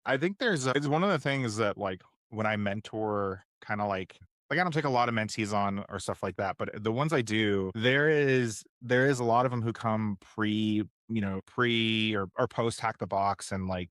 I think it's one of the things that like when I mentor kind of like I don't take a lot of mentees on or stuff like that, but the ones I do, there is a lot of them who come pre or post hack the box and like,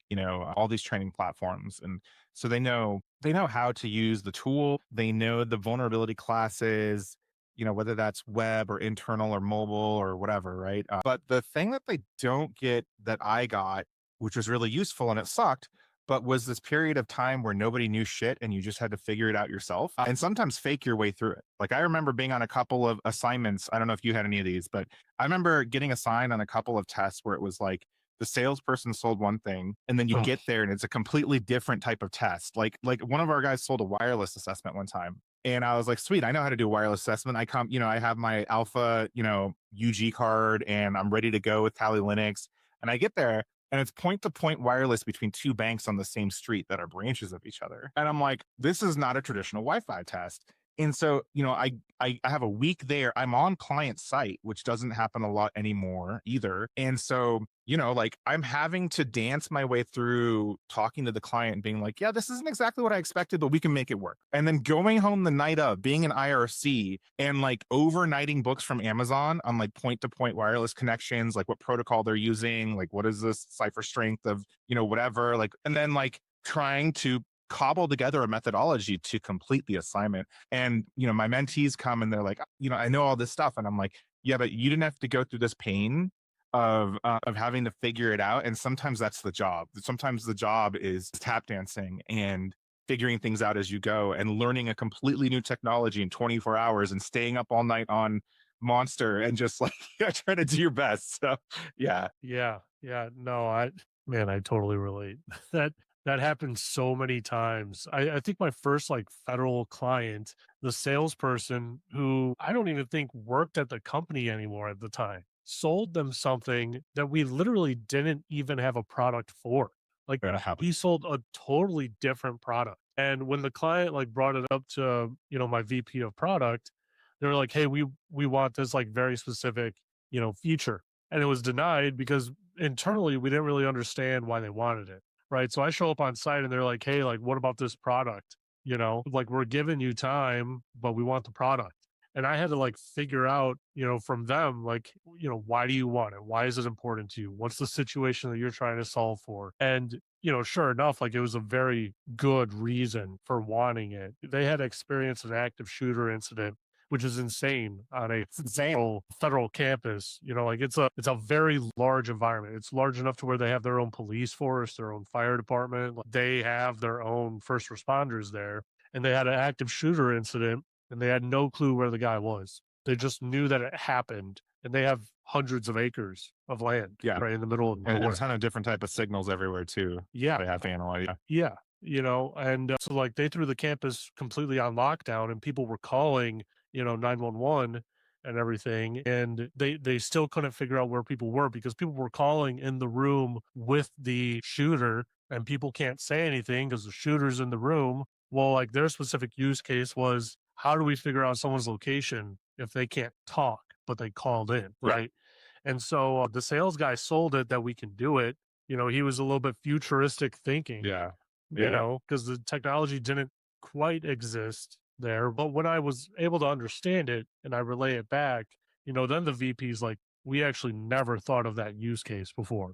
all these training platforms. And so they know how to use the tool, they know the vulnerability classes, whether that's web or internal or mobile or whatever, right? But the thing that they don't get that I got, which was really useful and it sucked, but was this period of time where nobody knew shit and you just had to figure it out yourself and sometimes fake your way through it. Like I remember being on a couple of assignments. I don't know if you had any of these, but I remember getting assigned on a couple of tests where it was like the salesperson sold one thing and then you Oh, get there and it's a completely different type of test. Like one of our guys sold a wireless assessment one time. And I was like, sweet, I know how to do a wireless assessment. I have my alpha, UG card and I'm ready to go with Kali Linux. And I get there and it's point to point wireless between two banks on the same street that are branches of each other. And I'm like, this is not a traditional Wi-Fi test. And so, I have a week there. I'm on client site, which doesn't happen a lot anymore either. And so, like I'm having to dance my way through talking to the client and being like, yeah, this isn't exactly what I expected, but we can make it work. And then going home the night of being an IRC and like overnighting books from Amazon on like point to point wireless connections, like what protocol they're using, like what is this cipher strength of, whatever, like, and then like trying to cobble together a methodology to complete the assignment. And, my mentees come and they're like, I know all this stuff. And I'm like, yeah, but you didn't have to go through this pain of having to figure it out. And sometimes that's the job. Sometimes the job is tap dancing and figuring things out as you go and learning a completely new technology in 24 hours and staying up all night on Monster and just like trying to do your best. So yeah. yeah, yeah. No, I totally relate. That that happens so many times. I think my first like federal client, the salesperson who I don't even think worked at the company anymore at the time, sold them something that we literally didn't even have a product for. Like That happen. he sold a totally different product. And when the client like brought it up to, my VP of product, they were like, "Hey, we want this like very specific, feature." And it was denied because internally we didn't really understand why they wanted it. Right. So I show up on site and they're like, "Hey, like, what about this product? Like we're giving you time, but we want the product." And I had to like figure out, from them, like, why do you want it? Why is it important to you? What's the situation that you're trying to solve for? And, sure enough, like it was a very good reason for wanting it. They had experienced an active shooter incident, which is insane on a federal campus. Like it's a very large environment. It's large enough to where they have their own police force, their own fire department. Like, they have their own first responders there, and they had an active shooter incident, and they had no clue where the guy was. They just knew that it happened, and they have hundreds of acres of land Yeah. right in the middle of And a nowhere. ton of different type of signals everywhere too. Yeah, They have to analyze. Yeah. yeah, and so like they threw the campus completely on lockdown and people were calling, 911 and everything. And they still couldn't figure out where people were because people were calling in the room with the shooter and people can't say anything because the shooter's in the room. Well, like their specific use case was how do we figure out someone's location if they can't talk, but they called in, Yeah. right? And so the sales guy sold it that we can do it. He was a little bit futuristic thinking, Yeah. Yeah. because the technology didn't quite exist there. But when I was able to understand it and I relay it back, then the VP's like, we actually never thought of that use case before.